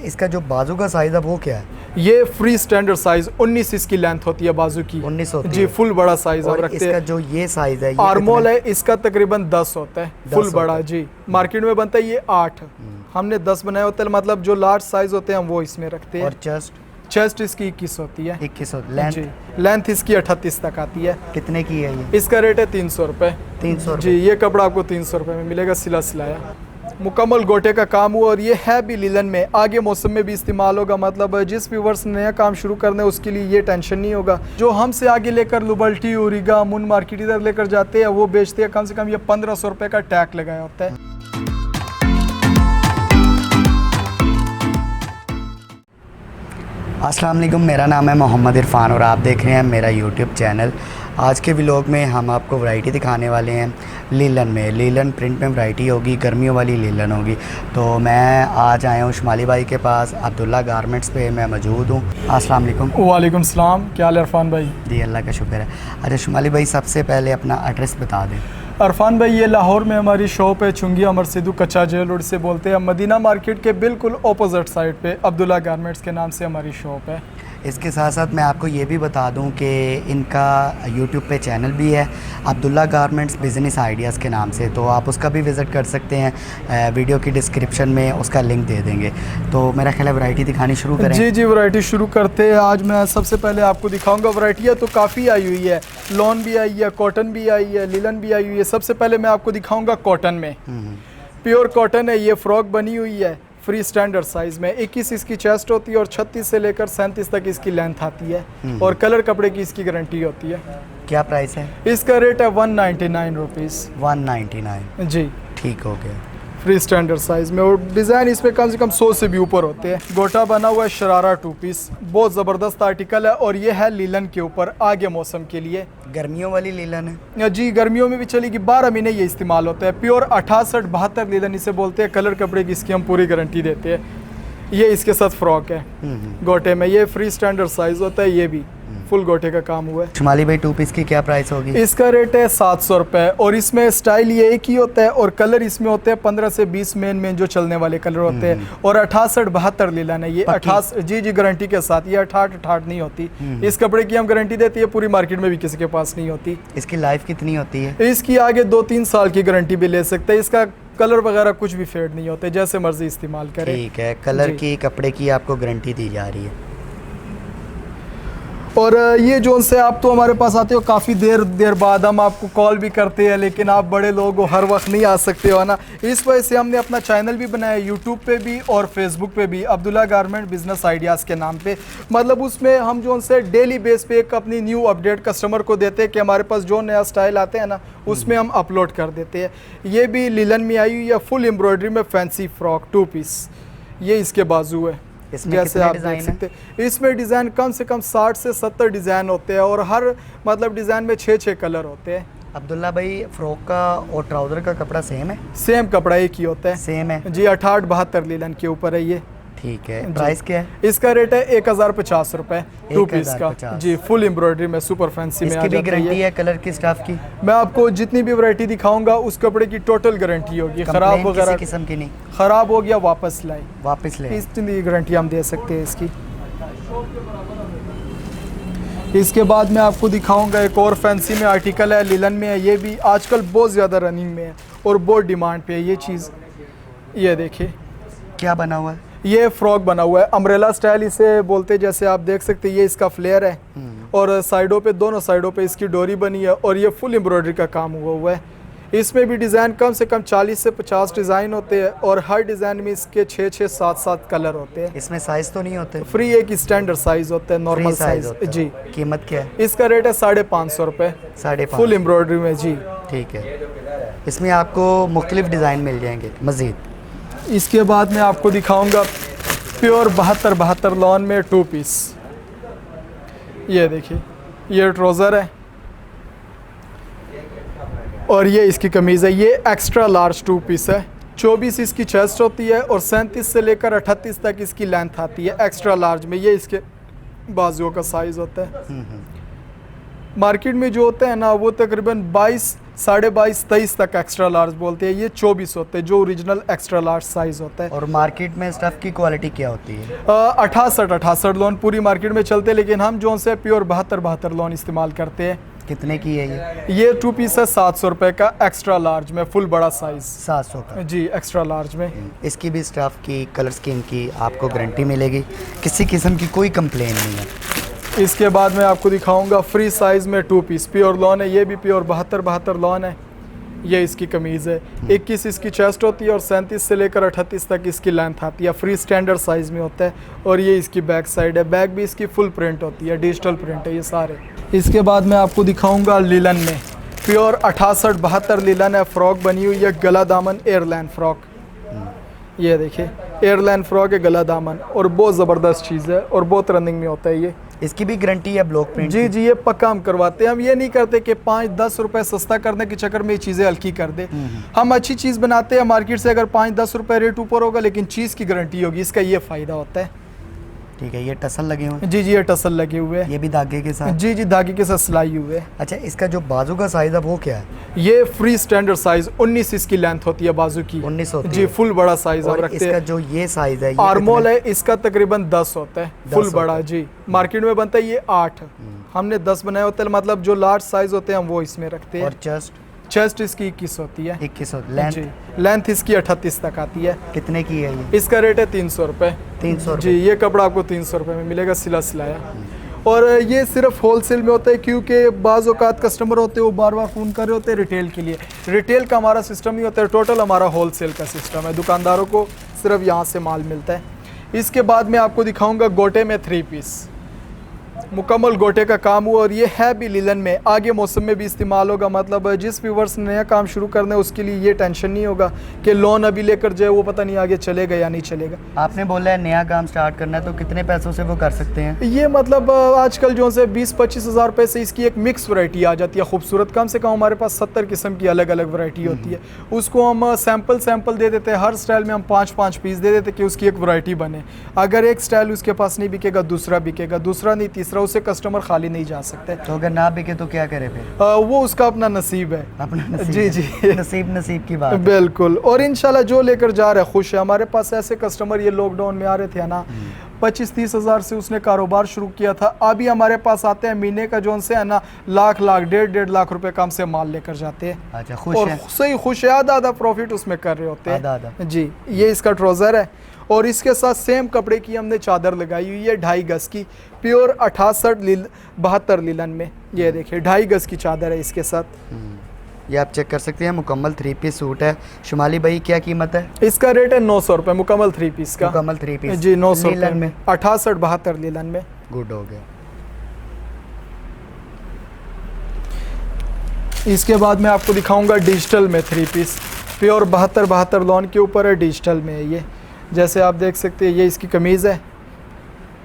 इसका जो बाजू का साइज़ है वो क्या है? ये फ्री स्टैंडर्ड साइज 19 इसकी लेंथ होती है बाजू की। 19 होती जी है। फुल बड़ा साइज आप रखते इसका हैं। जो ये साइज़ है ये आर्मोल है, इसका तकरीबन 10 होता है, 10 फुल होता बड़ा है। जी। मार्केट में बनता है ये 8, हमने 10 बनाए होते हैं, मतलब जो लार्ज साइज होते हैं हम वो इसमें रखते हैं। और चेस्ट इसकी 21 होती है। 21 जी लेंथ इसकी 38 तक आती है। कितने की है ये? इसका रेट है 300 रुपये। 300 जी ये कपड़ा आपको 300 रुपये में मिलेगा, सिला सिलाया मुकम्मल गोटे का काम हुआ। और ये है भी लिलन में, आगे मौसम में भी इस्तेमाल होगा। मतलब जिस व्यूअर्स ने नया काम शुरू करना है उसके लिए ये टेंशन नहीं होगा। जो हमसे आगे लेकर लुबल्टी, ओरिगा, मुन मार्केट इधर लेकर जाते हैं वो बेचते हैं, कम से कम ये 1500 रुपये का टैग लगाया होता है। अस्सलाम वालेकुम, मेरा नाम है मोहम्मद इरफान और आप देख रहे हैं मेरा यूट्यूब चैनल। आज के व्लॉग में हम आपको वैरायटी दिखाने वाले हैं लीलन में। लीलन प्रिंट में वैरायटी होगी, गर्मियों वाली लीलन होगी। तो मैं आज आया हूँ शुमाली भाई के पास, अब्दुल्ला गारमेंट्स पे मैं मौजूद हूँ। अस्सलाम वालेकुम। वालेकुम सलाम, क्या हाल है इरफान भाई? जी अल्लाह का शुक्र है। अच्छा शुमाली भाई, सबसे पहले अपना एड्रेस बता दें। इरफान भाई ये लाहौर में हमारी शॉप है, चुंगी अमर सिद्धू कच्चा जेल रोड से बोलते हैं। मदीना मार्केट के बिल्कुल ऑपोजिट साइड पे अब्दुल्ला गारमेंट्स के नाम से हमारी शॉप है। इसके साथ साथ मैं आपको ये भी बता दूं कि इनका यूट्यूब पे चैनल भी है, अब्दुल्ला गारमेंट्स बिज़नेस आइडियाज़ के नाम से, तो आप उसका भी विज़िट कर सकते हैं। वीडियो की डिस्क्रिप्शन में उसका लिंक दे देंगे। तो मेरा ख्याल है वैरायटी दिखानी शुरू करें। जी जी वैरायटी शुरू करते हैं। आज मैं सबसे पहले आपको दिखाऊंगा, वैरायटियाँ तो काफ़ी आई हुई है, लॉन भी आई है, कॉटन भी आई है, लिलन भी आई हुई है। सबसे पहले मैं आपको दिखाऊँगा कॉटन में। प्योर कॉटन है, ये फ्रॉक बनी हुई है फ्री स्टैंडर्ड साइज में। 21 इसकी चेस्ट होती है और 36 से लेकर 37 तक इसकी लेंथ आती है। और कलर कपड़े की इसकी गारंटी होती है। क्या प्राइस है इसका? रेट है 199 रुपीज़। 199 जी ठीक हो गया। फ्री स्टैंडर्ड साइज में। और डिज़ाइन इसमें कम से कम 100 से भी ऊपर होते हैं। गोटा बना हुआ है, शरारा 2 पीस, बहुत ज़बरदस्त आर्टिकल है। और ये है लीलन के ऊपर, आगे मौसम के लिए। गर्मियों वाली लीलन है जी, गर्मियों में भी चलेगी, 12 महीने ये इस्तेमाल होता है। प्योर 68-72 लीलन इसे बोलते हैं। कलर कपड़े की इसकी हम पूरी गारंटी देते हैं। ये इसके साथ फ्रॉक है गोटे में, ये फ्री स्टैंडर्ड साइज होता है, ये भी फुल गोटे का काम हुआ है। शुमाली भाई 2 पीस की क्या प्राइस होगी? इसका रेट है 700 रुपये। और इसमें स्टाइल ये एक ही होता है और कलर इसमें होते हैं 15 से 20 मेन जो चलने वाले कलर होते हैं। और 68-72 लीलन है ये। 68 जी गारंटी के साथ, ये 68 नहीं होती। इस कपड़े की हम गारंटी देती है, पूरी मार्केट में भी किसी के पास नहीं होती। इसकी लाइफ कितनी होती है? इसकी आगे 2-3 साल की गारंटी भी ले सकते हैं। इसका कलर वगैरह कुछ भी फेड नहीं होते, जैसे मर्जी इस्तेमाल करें। ठीक है, कलर की कपड़े की आपको गारंटी दी जा रही है। और ये जो से आप तो हमारे पास आते हो काफ़ी देर बाद, हम आपको कॉल भी करते हैं, लेकिन आप बड़े लोग हो, हर वक्त नहीं आ सकते हो ना। इस वजह से हमने अपना चैनल भी बनाया, यूट्यूब पे भी और फेसबुक पे भी, अब्दुल्ला गारमेंट बिजनेस आइडियाज़ के नाम पे। मतलब उसमें हम जो से डेली बेस पे एक अपनी न्यू अपडेट कस्टमर को देते हैं कि हमारे पास जो नया स्टाइल आते हैं ना, उसमें हम अपलोड कर देते हैं। ये भी लीलन में आई हुई है, फुल एम्ब्रॉयडरी में फैंसी फ्रॉक 2 पीस। ये इसके बाजू है, जैसे आप देख सकते हैं। इसमें डिज़ाइन कम से कम 60 से 70 डिज़ाइन होते हैं और हर मतलब डिज़ाइन में 6-6 कलर होते हैं। अब्दुल्ला भाई फ्रॉक का और ट्राउज़र का कपड़ा सेम है? सेम कपड़ा एक ही होता है। सेम है जी। 68-72 लीलन के ऊपर है ये। ठीक है। प्राइस क्या है? इसका रेट है 1050 रुपये 2 पीस का। 1050। जी फुल एम्ब्रॉयडरी में सुपर फैंसी में इसकी भी गारंटी है कलर की, स्टाफ की? मैं आपको जितनी भी वैरायटी दिखाऊंगा उस कपड़े की टोटल गारंटी होगी। खराब वगैरह किस्म की नहीं? खराब हो गया वापस लाए, वापस ले, इतनी गारंटी हम दे सकते हैं इसकी। इसके बाद मैं आपको दिखाऊंगा एक और फैंसी में आर्टिकल है, लीलन में है। ये भी आजकल बहुत ज़्यादा रनिंग में है और बहुत डिमांड पे है ये चीज़। ये देखिए क्या बना हुआ है? ये फ्रॉक बना हुआ है, अम्ब्रेला स्टाइल इसे बोलते हैं। जैसे आप देख सकते हैं ये इसका फ्लेयर है और साइडों पे, दोनों साइडों पे इसकी डोरी बनी है और ये फुल एम्ब्रॉयडरी का काम हुआ है। इसमें भी डिज़ाइन कम से कम 40 से 50 डिज़ाइन होते हैं और हर डिज़ाइन में इसके 6-6, 7-7 कलर होते हैं। इसमें साइज़ तो नहीं होते? फ्री एक स्टैंडर्ड साइज़ होता है, नॉर्मल साइज़। जी। कीमत क्या है? इसका रेट है 550 रुपये 550 फुल एम्ब्रॉयडरी में। जी ठीक है। इसमें आपको मुख्तलिफ डिज़ाइन मिल जाएंगे मज़ीद। इसके बाद मैं आपको दिखाऊंगा प्योर 72 लॉन में 2 पीस। ये देखिए, ये ट्राउज़र है और ये इसकी कमीज़ है। ये एक्स्ट्रा लार्ज 2 पीस है। 24 इसकी चेस्ट होती है और 37 से लेकर 38 तक इसकी लेंथ आती है एक्स्ट्रा लार्ज में। ये इसके बाजुओं का साइज़ होता है। मार्केट में जो होता है ना, वो तकरीबन 22 22.5-23 तक एक्स्ट्रा लार्ज बोलते हैं, ये 24 होते हैं जो ओरिजिनल एक्स्ट्रा लार्ज साइज़ होता है। और मार्केट में स्टफ़ की क्वालिटी क्या होती है? 68 लोन पूरी मार्केट में चलते हैं, लेकिन हम जो से प्योर 72 लोन इस्तेमाल करते हैं। कितने की है ये? ये 2 पीस है 700 रुपये का, एक्स्ट्रा लार्ज में, फुल बड़ा साइज़ 700 का जी, एक्स्ट्रा लार्ज में। इसकी भी स्टफ़ की, कलर स्कीम की आपको गारंटी मिलेगी, किसी किस्म की कोई कंप्लेन नहीं है। इसके बाद मैं आपको दिखाऊंगा फ्री साइज़ में 2 पीस प्योर लॉन है, ये भी प्योर 72 लॉन है। ये इसकी कमीज़ है, 21 इसकी चेस्ट होती है और 37 से लेकर 38 तक इसकी लेंथ आती है, फ्री स्टैंडर्ड साइज़ में होता है। और ये इसकी बैक साइड है, बैक भी इसकी फुल प्रिंट होती है, डिजिटल प्रिंट है ये सारे। इसके बाद मैं आपको दिखाऊंगा लिलन में, प्योर 68-72 लिलन है, फ्रॉक बनी हुई है, गला दामन एयरलाइन फ्रॉक। ये देखिए एयरलाइन फ्रॉक है, गला दामन, और बहुत ज़बरदस्त चीज़ है और बहुत रनिंग में होता है ये। इसकी भी गारंटी है ब्लॉक प्रिंट? जी जी, ये पक्का हम करवाते हैं। हम ये नहीं करते कि 5-10 रुपए सस्ता करने के चक्कर में ये चीज़ें हल्की कर दे। हम अच्छी चीज़ बनाते हैं, मार्केट से अगर 5-10 रुपए रेट ऊपर होगा लेकिन चीज़ की गारंटी होगी, इसका ये फ़ायदा होता है। ठीक है, ये टसल लगे हुए हैं? जी जी, ये टसल लगे हुए हैं। ये भी धागे के साथ? जी जी, धागे के साथ सिलाई हुए है। अच्छा, इसका जो बाजू का साइज़ है वो क्या है? ये फ्री स्टैंडर्ड साइज 19 इसकी लेंथ होती है बाजू की। 19 होती जी, है। फुल बड़ा साइज हम और रखते इसका हैं। जो ये साइज़ है, ये आर्मोल कितना है, इसका तकरीबन 10 होता है, 10 फुल होता बड़ा है। जी। मार्केट में बनता है ये 8, हमने 10 बनाए होते हैं, मतलब जो लार्ज साइज होते हैं हम वो इसमें रखते हैं। और चेस्ट इसकी 21 होती है। 21 जी, लेंथ लेंथ इसकी 38 तक आती है। कितने की है ये? इसका रेट है 300 रुपये। 300 जी, ये कपड़ा आपको 300 रुपये में मिलेगा, सिला सिलाया। और ये सिर्फ होलसेल में होता है, क्योंकि बाज़ औक़ात कस्टमर होते हैं वो बार बार फ़ोन कर रहे होते हैं रिटेल के लिए। रिटेल का हमारा सिस्टम नहीं होता है, टोटल हमारा होलसेल का सिस्टम है, दुकानदारों को सिर्फ यहाँ से माल मिलता है। इसके बाद मैं आपको दिखाऊंगा गोटे में 3 पीस, मुकम्मल गोटे का काम हुआ, और ये है भी लिलन में, आगे मौसम में भी इस्तेमाल होगा। मतलब जिस व्यूवर्स ने नया काम शुरू करना है उसके लिए ये टेंशन नहीं होगा कि लोन अभी लेकर जाए वो पता नहीं आगे चलेगा या नहीं चलेगा। आपने बोला है नया काम स्टार्ट करना है, तो कितने पैसों से वो कर सकते हैं? ये मतलब आजकल जो से 20-25 हज़ार रुपये से इसकी एक मिक्स वैरायटी आ जाती है खूबसूरत। कम से कम हमारे पास 70 किस्म की अलग अलग वैरायटी होती है, उसको हम सैम्पल दे देते हैं। हर स्टाइल में हम 5-5 पीस दे देते हैं कि उसकी एक वैरायटी बने। अगर एक स्टाइल उसके पास नहीं बिकेगा, दूसरा बिकेगा, दूसरा नहीं तीसरा, उससे कस्टमर खाली नहीं जा सकते। तो अगर ना बिके तो क्या करे फिर? वो उसका अपना नसीब है। अपना नसीब जी है। जी, नसीब की बात है। बिल्कुल। और इंशाल्लाह जो लेकर जा रहा है खुश है। हमारे पास ऐसे कस्टमर ये लॉकडाउन में आ रहे थे ना, 25-30 हज़ार से उसने कारोबार शुरू किया था, अभी हमारे पास आते हैं महीने का जो से है ना 1,00,000 1.5 रुपए कम से माल लेकर जाते हैं। अच्छा, खुश और है? सही खुश है, आधा प्रॉफिट उसमें कर रहे होते हैं। आधा। जी, ये इसका ट्राउज़र है, और इसके साथ सेम कपड़े की हमने चादर लगाई हुई है 2.5 गज की, प्योर 68-72 लिलन में। ये देखिए 2.5 गज की चादर है इसके साथ। ये आप चेक कर सकते हैं, मुकम्मल 3 पीस सूट है। शुमाली भाई क्या कीमत है? इसका रेट है 900 रुपये, मुकम्मल 3 पीस का। मुकम्मल 3 पीस जी, 900 लीलन रुपये में 68-72 लिलन में। गुड हो गया। इसके बाद मैं आपको दिखाऊंगा डिजिटल में 3 पीस, प्योर 72 लॉन के ऊपर है, डिजिटल में है ये। जैसे आप देख सकते हैं ये इसकी कमीज़ है,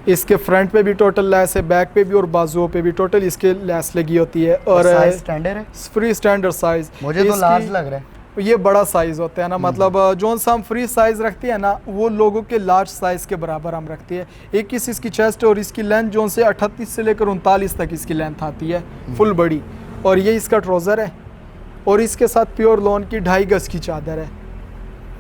इसके फ्रंट पे भी टोटल लैस है, बैक पे भी और बाजुओं पे भी टोटल इसके लैस लगी होती है। और साइज स्टैंडर्ड है? Free standard size. मुझे तो लार्ज लग रहा है। ये बड़ा साइज़ होता है ना, मतलब जो सा हम फ्री साइज़ रखते हैं ना वो लोगों के लार्ज साइज़ के बराबर हम रखते हैं। 21 इसकी चेस्ट और इसकी लेंथ जो से 38 से लेकर 39 तक इसकी लेंथ आती है, फुल बड़ी। और ये इसका ट्राउज़र है, और इसके साथ प्योर लॉन की 2.5 गज की चादर है।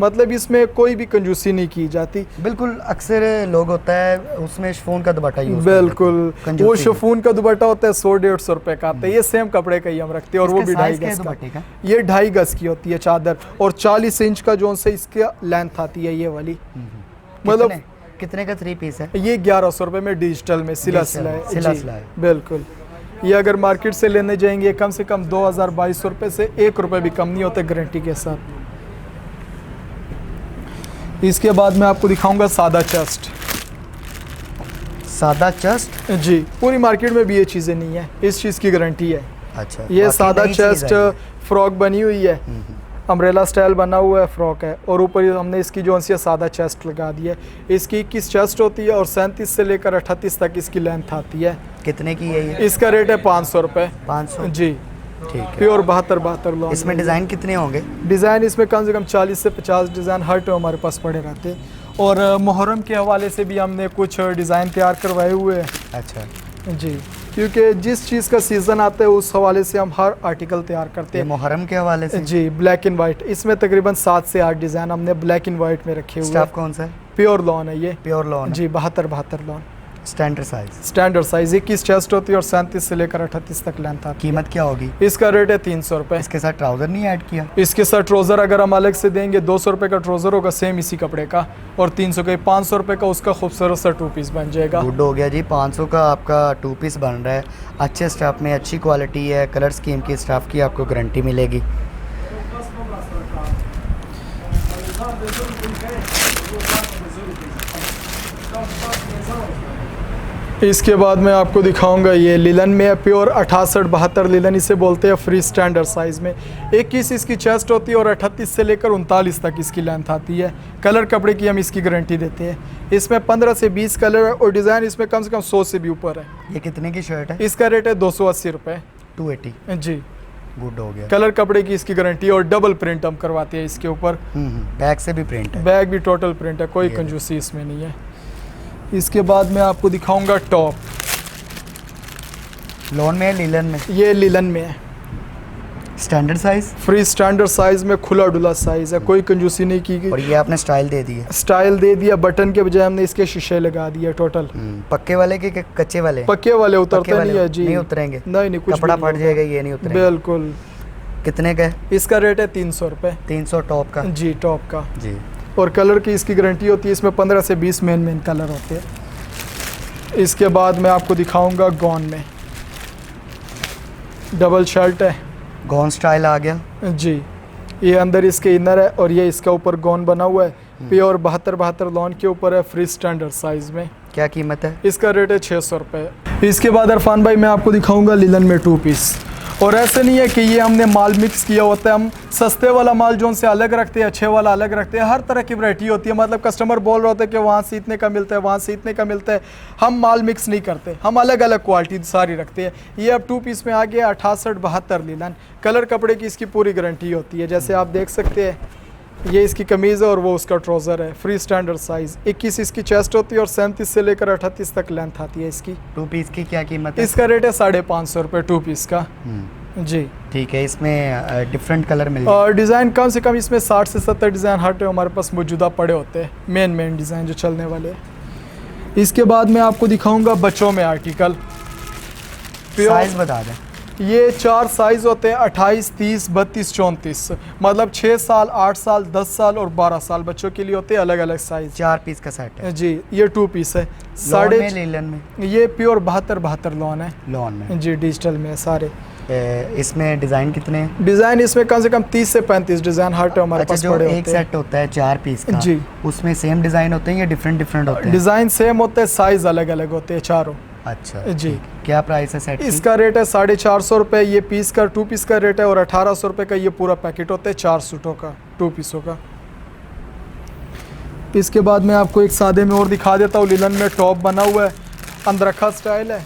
मतलब इसमें कोई भी कंजूसी नहीं की जाती। बिल्कुल, अक्सर लोग होता है उसमें शिफॉन का दुपट्टा यूज़ बिल्कुल, करते हैं। वो शिफॉन का दुपट्टा होता है 100-150 रुपए का आता है। ये सेम कपड़े का ही हम रखते हैं, और वो भी 2.5 गज का। ये 2.5 गज की होती है चादर, और 40 इंच का जो से इसका लेंथ आती है ये वाली। मतलब कितने का 3 पीस है? ये 1100 रुपए में डिजिटल में सिला सिलाए। बिल्कुल। ये अगर मार्केट से लेने जाएंगे कम से कम 2000-2200 रुपये से 1 रुपये भी कम नहीं होते गारंटी के साथ। इसके बाद मैं आपको दिखाऊंगा सादा चेस्ट। सादा चेस्ट? जी, पूरी मार्केट में भी ये चीज़ें नहीं है, इस चीज़ की गारंटी है। अच्छा, ये सादा चेस्ट फ्रॉक बनी हुई है, अम्ब्रेला स्टाइल बना हुआ है, फ्रॉक है, और ऊपर हमने इसकी जो सी सादा चेस्ट लगा दी है। इसकी 21 चेस्ट होती है और 37 से लेकर 38 तक इसकी लेंथ आती है। कितने की है ये? इसका रेट है 500 रुपये। 500? जी, ठीक है। Pure 72 long. इसमें डिज़ाइन कितने होंगे? डिज़ाइन इसमें कम से कम 40 से 50 डिज़ाइन हर टाइम हमारे पास पड़े रहते हैं, और मुहर्रम के हवाले से भी हमने कुछ डिज़ाइन तैयार करवाए हुए हैं। अच्छा जी। क्योंकि जिस चीज़ का सीज़न आता है उस हवाले से हम हर आर्टिकल तैयार करते ये हैं। मुहर्रम के हवाले से जी, ब्लैक एंड वाइट, इसमें तकरीबन 7 से 8 डिज़ाइन हमने ब्लैक एंड वाइट में रखे हुए हैं। स्टाफ कौन सा है? प्योर लॉन है ये। प्योर लॉन जी, 72 lawn, standard size. Standard size. 21 chest होती है और 37 से लेकर 38 तक लेंथ आती कीमत क्या होगी? है। इसका रेट है 300 रुपये। इसके साथ ट्राउज़र नहीं ऐड किया? इसके साथ ट्रोज़र अगर हम अलग से देंगे 200 रुपये का ट्रोज़र होगा सेम इसी कपड़े का, और 300 का 500 रुपये का उसका खूबसूरत सा 2 पीस बन जाएगा। गुड हो गया जी। 500 का आपका 2 पीस बन रहा है। अच्छे स्टाफ में, अच्छी क्वालिटी है, कलर स्कीम की स्टाफ की आपको गारंटी मिलेगी। इसके बाद मैं आपको दिखाऊंगा ये लिलन में है, प्योर 68-72 लिलन इसे बोलते हैं, फ्री स्टैंडर्ड साइज़ में। 21 इसकी चेस्ट होती है और 38 से लेकर 39 तक इसकी लेंथ आती है। कलर कपड़े की हम इसकी गारंटी देते हैं। इसमें 15 से 20 कलर है और डिज़ाइन इसमें कम से कम 100 से भी ऊपर है। ये कितने की शर्ट है? इसका रेट है 280 रुपये। 280। जी, गुड हो गया। कलर कपड़े की इसकी गारंटी है और डबल प्रिंट हम करवाते हैं इसके ऊपर। बैक से भी प्रिंट है? बैग भी टोटल प्रिंट है, कोई ये कंजूसी इसमें नहीं है। इसके बाद मैं आपको दिखाऊंगा टॉप। लॉन में है, लीलन में? ये लिलन में है, standard size? Free standard size में, खुला डुला साइज है, कोई कंजूसी नहीं की गई। और ये आपने स्टाइल दे दी है? स्टाइल दे दिया, बटन के बजाय हमने इसके शीशे लगा दिए टोटल। पक्के वाले के कच्चे वाले? पक्के वाले उतरते पक्के वाले नहीं है जी। नहीं उतरेंगे? नहीं, कुछ कपड़ा भी फट नहीं जाएगा, ये नहीं होगा। उतरेंगे? बिल्कुल। कितने का है? इसका रेट है 300 रुपये। 300 टॉप का? जी, टॉप का। जी। और कलर की इसकी गारंटी होती है, इसमें 15 से 20 मेन कलर होते हैं। इसके बाद मैं आपको दिखाऊंगा गॉन में, डबल शर्ट है। गॉन स्टाइल आ गया? जी, ये अंदर इसके इनर है और ये इसका ऊपर गॉन बना हुआ है। प्योर 72 लॉन के ऊपर है, फ्री स्टैंडर्ड साइज में। क्या कीमत है? इसका रेट है 600 रुपये। इसके बाद इरफान भाई मैं आपको दिखाऊंगा लिलन में 2 पीस। और ऐसे नहीं है कि ये हमने माल मिक्स किया होता है, हम सस्ते वाला माल जो उनसे अलग रखते हैं, अच्छे वाला अलग रखते हैं। हर तरह की वैरायटी होती है, मतलब कस्टमर बोल रहा होता है कि वहाँ से इतने का मिलता है, वहाँ से इतने का मिलता है। हम माल मिक्स नहीं करते, हम अलग अलग क्वालिटी सारी रखते हैं। ये अब 2 पीस में आ गया 68-72 लिलन। कलर कपड़े की इसकी पूरी गारंटी होती है। जैसे आप देख सकते हैं, ये इसकी कमीज़ है और वो उसका ट्राउज़र है, फ्री स्टैंडर्ड साइज़। 21 इसकी चेस्ट होती है और 37 से लेकर 38 तक लेंथ आती है इसकी। 2 पीस की क्या कीमत है? इसका रेट है 550 रुपये 2 पीस का। जी, ठीक है। इसमें डिफरेंट कलर मिल और डिज़ाइन कम से कम इसमें 60 से 70 डिज़ाइन हर टाइम हमारे पास मौजूदा पड़े होते हैं, मेन डिज़ाइन जो चलने वाले हैं। इसके बाद मैं आपको दिखाऊंगा बच्चों में आर्टिकल। साइज बता दें। ये 4 साइज़ होते हैं, 28, 30, 32, 34। मतलब 6 साल, 8 साल, 10 साल और 12 साल बच्चों के लिए होते हैं, अलग अलग साइज़। 4 पीस का सेट है? जी, ये 2 पीस है। लॉन में, लीलन में? ये प्योर 72 लॉन है। लॉन में? जी, डिजिटल में सारे। इसमें डिज़ाइन कितने हैं? डिज़ाइन इसमें कम से कम 30 से 35 डिज़ाइन हर टाइम हमारे पास जो पड़े एक होते हैं। सेट होता है 4 पीस का, जी, उसमें सेम डिज़ाइन होते हैं या डिफरेंट होते हैं? डिज़ाइन सेम होते हैं, साइज़ अलग अलग होते हैं चारों। अच्छा जी। ठीक। क्या प्राइस है सेट की? इसका रेट है 450 रुपये ये पीस का, 2 पीस का रेट है। और 1800 रुपये का ये पूरा पैकेट होता है 4 सूटों का, 2 पीसों का। इसके बाद मैं आपको एक सादे में और दिखा देता हूँ। लिलन में टॉप बना हुआ है, अंदरखा स्टाइल है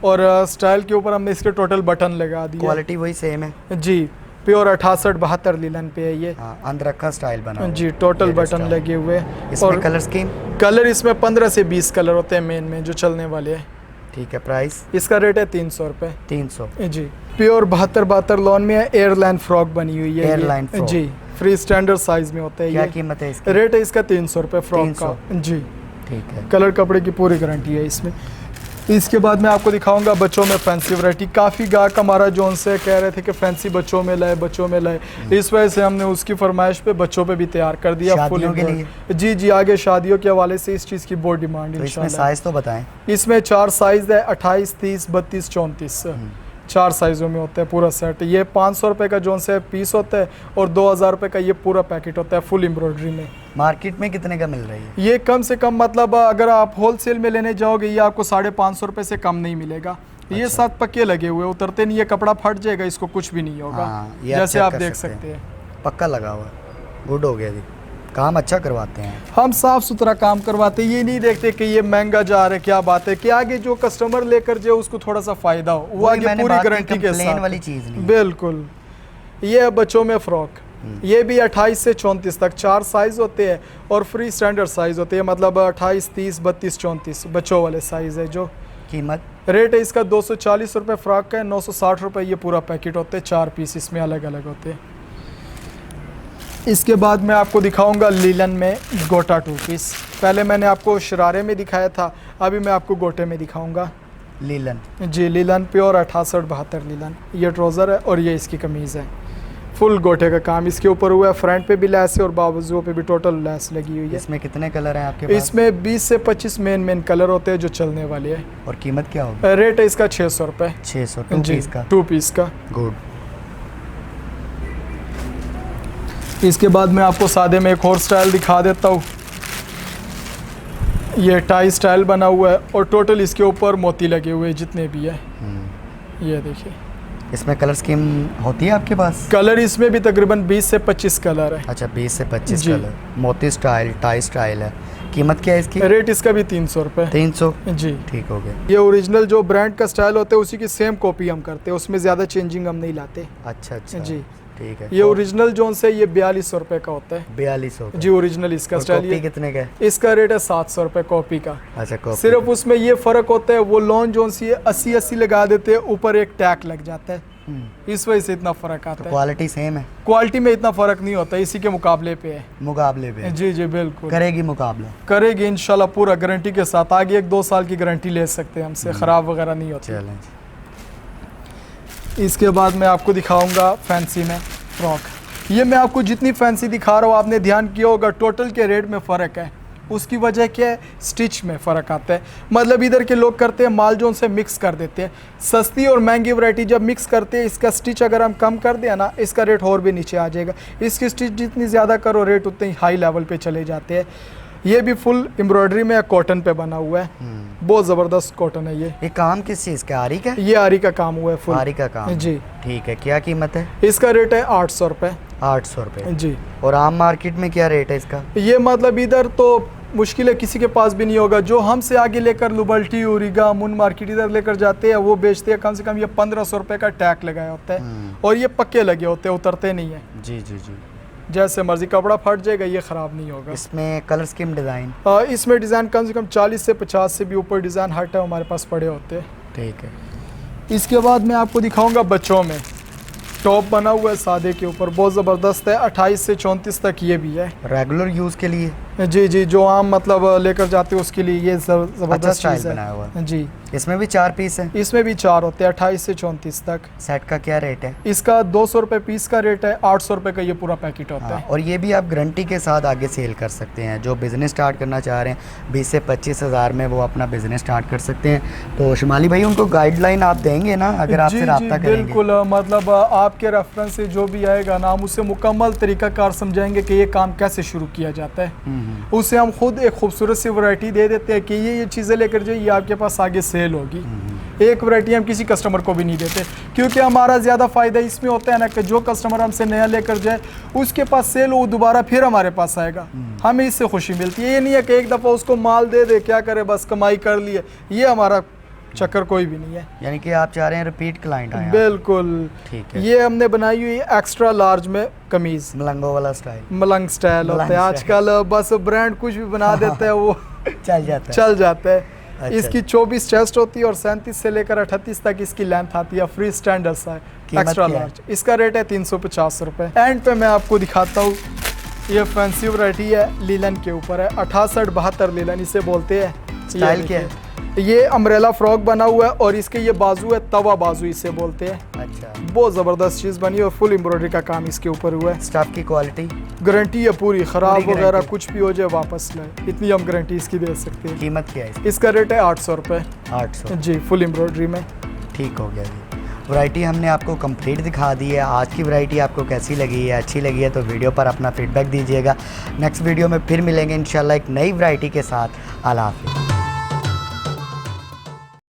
और स्टाइल के ऊपर हमने इसके टोटल बटन लगा दिए। क्वालिटी वही सेम है? जी, प्योर 68-72 लिलन पे है ये। हाँ, अंदरखा स्टाइल बना हुआ है। जी, टोटल ये बटन स्टाइल। लगे हुए हैं। इसमें और कलर स्कीम? कलर इसमें 15 से 20 कलर होते हैं मेन जो चलने वाले हैं। ठीक है। प्राइस? इसका रेट है 300 रुपये। 300? जी, प्योर 72 लॉन में है, एयरलाइन फ्रॉक बनी हुई है। Airline frock? जी, फ्री स्टैंडर्ड साइज में होता है। क्या ये कीमत है इसकी? रेट है इसका 300 रुपये फ्रॉक 300? का। जी, ठीक है। कलर कपड़े की पूरी गारंटी है इसमें। इसके बाद मैं आपको दिखाऊंगा बच्चों में फैंसी वैरायटी। काफ़ी गाहक हमारा जो उनसे कह रहे थे कि फैंसी बच्चों में लाए, बच्चों में लाए। इस वजह से हमने उसकी फरमाइश पे बच्चों पे भी तैयार कर दिया। शादियों के लिए? जी, आगे शादियों के हवाले से इस चीज़ की बहुत डिमांड है। तो इसमें साइज तो बताएं। इसमें 4 साइज़ है, 28, 30, 32, 34। 4 साइज़ों में होता है पूरा सेट। ये 500 रुपये का जो से पीस होता है और 2000 रुपये का ये पूरा पैकेट होता है फुल एम्ब्रॉयडरी में। मार्केट में कितने का मिल रही है ये? कम से कम मतलब अगर आप होलसेल में लेने जाओगे ये आपको 550 रुपये से कम नहीं मिलेगा। ये 7 पक्के लगे हुए, उतरते नहीं, ये कपड़ा फट जाएगा, इसको कुछ भी नहीं होगा। हाँ, जैसे आप देख सकते हैं, पक्का लगा हुआ है। गुड हो गया जी, काम अच्छा करवाते हैं हम, साफ सुथरा काम करवाते हैं। ये नहीं देखते कि ये महंगा जा रहा है, क्या बात है, कि आगे जो कस्टमर लेकर जाए उसको थोड़ा सा फायदा हो, वो आगे पूरी गारंटी के साथ। वाली चीज़ नहीं। बिल्कुल। ये है बच्चों में फ्रॉक, ये भी 28 से 34 तक 4 साइज़ होते हैं और फ्री स्टैंडर्ड साइज़ होते हैं। मतलब 28, 30, 32, 34 बच्चों वाले साइज़ है जो। कीमत? रेट है इसका 240 रुपये फ्रॉक का है, 960 रुपये ये पूरा पैकेट होते हैं, 4 पीस इसमें अलग अलग होते हैं। इसके बाद मैं आपको दिखाऊंगा लीलन में गोटा 2 पीस। पहले मैंने आपको शरारे में दिखाया था, अभी मैं आपको गोटे में दिखाऊंगा। लीलन? जी, लीलन प्योर 68-72 लीलन। ये ट्राउज़र है और ये इसकी कमीज़ है, फुल गोटे का काम इसके ऊपर हुआ है। फ्रंट पे भी लैस है और बाजुओं पे भी टोटल लैस लगी हुई है। इसमें कितने कलर हैं आपके पास? इसमें 20 से 25 मेन कलर होते हैं जो चलने वाले हैं। और कीमत क्या होगी? रेट है इसका 600 रुपये। 600 जी, पीस का? 2 पीस का। गुड। इसके बाद मैं आपको सादे में एक और स्टाइल दिखा देता हूँ। ये टाई स्टाइल बना हुआ है और टोटल इसके ऊपर मोती लगे हुए हैं जितने भी है। ये देखिए, इसमें कलर स्कीम होती है आपके पास? कलर इसमें भी तकरीबन 20 से 25 कलर है। अच्छा, 20 से 25 जी। कलर। मोती स्टाइल, टाई स्टाइल है। कीमत क्या है इसकी? रेट इसका भी 300 रुपये। 300? जी, ठीक हो गया। ये ओरिजिनल जो ब्रांड का स्टाइल होता है उसी की सेम कॉपी हम करते हैं, उसमें ज़्यादा चेंजिंग हम नहीं लाते। अच्छा अच्छा जी, ठीक है। ये ओरिजिनल जोन से ये 4200 रुपये का होता है। 4200? जी, ओरिजिनल इसका स्टाइल। कॉपी ये कितने का है? इसका रेट है 700 रुपये कॉपी का। अच्छा, कॉपी। सिर्फ उसमें ये फ़र्क होता है, वो लॉन जोन सी 80-80 लगा देते हैं, ऊपर एक टैग लग जाता है, इस वजह से इतना फ़र्क आता है। क्वालिटी सेम है? क्वालिटी में इतना फ़र्क नहीं होता, इसी के मुकाबले पे है। मुकाबले पे? जी जी बिल्कुल, करेगी मुकाबला? करेगी इंशाल्लाह, पूरा गारंटी के साथ। आगे 1-2 साल की गारंटी ले सकते हैं हमसे, ख़राब वगैरह नहीं होती। चलें। इसके बाद मैं आपको दिखाऊंगा फैंसी में फ्रॉक। ये मैं आपको जितनी फैंसी दिखा रहा हूँ, आपने ध्यान किया होगा टोटल के रेट में फ़र्क है। उसकी वजह क्या है? स्टिच में फ़र्क आता है। मतलब इधर के लोग करते हैं माल जोन से मिक्स कर देते हैं, सस्ती और महंगी वैरायटी जब मिक्स करते हैं, इसका स्टिच अगर हम कम कर दें ना, इसका रेट और भी नीचे आ जाएगा। इसकी स्टिच जितनी ज़्यादा करो, रेट उतने ही हाई लेवल पे चले जाते हैं। ये भी फुल एम्ब्रॉयडरी में कॉटन पे बना हुआ है, बहुत ज़बरदस्त कॉटन है ये। काम किस चीज़ का? आरी का? ये आरी का काम हुआ है फुल। आरी का काम? जी, ठीक है। क्या कीमत है? इसका रेट है 800 रुपये। 800 रुपये? जी। और आम मार्केट में क्या रेट है इसका? ये मतलब इधर तो मुश्किल है, किसी के पास भी नहीं होगा। जो हमसे आगे लेकर लुबल्टी, उरीगा, मुन मार्केट इधर लेकर जाते हैं, वो बेचते हैं कम से कम ये 1500 रुपये का टैग लगाया होता है, और ये पक्के लगे होते हैं, उतरते नहीं है। जी जी जी। जैसे मर्जी कपड़ा फट जाएगा, ये ख़राब नहीं होगा। इसमें कलर स्कीम, डिज़ाइन? इसमें डिज़ाइन कम से कम 40 से 50 से भी ऊपर डिज़ाइन हट है हमारे पास पड़े होते हैं। ठीक है। इसके बाद मैं आपको दिखाऊंगा बच्चों में टॉप बना हुआ है सादे के ऊपर, बहुत ज़बरदस्त है। 28 से 34 तक ये भी है, रेगुलर यूज़ के लिए? जी जी, जो आम मतलब लेकर जाते हैं उसके लिए ये ज़बरदस्त चीज़ है। बनाया हुआ है। जी, इसमें भी 4 पीस है? इसमें भी 4 होते हैं, 28 से 34 तक। सेट का क्या रेट है? इसका 200 रुपये पीस का रेट है, 800 रुपये का ये पूरा पैकेट होता है। और ये भी आप गारंटी के साथ आगे सेल कर सकते हैं। जो बिज़नेस स्टार्ट करना चाह रहे हैं 20 से 25 हज़ार में, वो अपना बिज़नेस स्टार्ट कर सकते हैं। तो शुमाली भाई, उनको गाइडलाइन आप देंगे ना अगर आपसे रब्ता करेंगे? बिल्कुल, मतलब आपके रेफरेंस से जो भी आएगा ना, हम उसे मुकम्मल तरीक़ाकार समझाएंगे कि ये काम कैसे शुरू किया जाता है। उसे हम खुद एक खूबसूरत सी वैरायटी दे देते हैं कि ये चीज़ें लेकर जाइए, आपके पास आगे सेल होगी। एक वैरायटी हम किसी कस्टमर को भी नहीं देते, क्योंकि हमारा ज़्यादा फ़ायदा इसमें होता है ना कि जो कस्टमर हमसे नया लेकर जाए, उसके पास सेल हो, दोबारा फिर हमारे पास आएगा, हमें इससे खुशी मिलती है। ये नहीं है कि एक दफ़ा उसको माल दे दे, क्या करे, बस कमाई कर लिए, ये हमारा चक्कर कोई भी नहीं है। यानी कि आप चाह रहे हैं रिपीट क्लाइंट आए? बिल्कुल। ठीक है। ये हमने बनाई हुई एक्स्ट्रा लार्ज में कमीज़, मलंगो वाला स्टाइल? मलंग स्टाइल होता है आजकल, बस ब्रांड कुछ भी बना देता है, वो चल जाता है। अच्छा। इसकी 24 चेस्ट होती है और 37 से लेकर 38 तक इसकी लेंथ आती है, फ्री स्टैंडर्ड सा है, एक्स्ट्रा लार्ज। इसका रेट है 350 रुपये। एंड पे मैं आपको दिखाता हूँ, ये फैंसी वैरायटी है, लीलन के ऊपर है, 68-72 लीलन इसे बोलते हैं। स्टाइल क्या है? ये अम्ब्रेला फ्रॉक बना हुआ है और इसके ये बाजू है, तवा बाजू इसे बोलते हैं। अच्छा। बहुत ज़बरदस्त चीज़ बनी है और फुल एम्ब्रॉयडरी का काम इसके ऊपर हुआ है। स्टफ की क्वालिटी? गारंटी है पूरी, ख़राब वगैरह कुछ भी हो जाए वापस लाए, इतनी हम गारंटी इसकी दे सकते हैं। कीमत क्या है? इसका रेट है 800 रुपये। 800? जी, फुल एम्ब्रॉयडरी में। ठीक हो गया जी। वैरायटी हमने आपको कंप्लीट दिखा दी है। आज की वैरायटी आपको कैसी लगी है? अच्छी लगी है तो वीडियो पर अपना फीडबैक दीजिएगा। नेक्स्ट वीडियो में फिर मिलेंगे इंशाल्लाह एक नई वैरायटी के साथ। अल्लाह हाफ़िज़।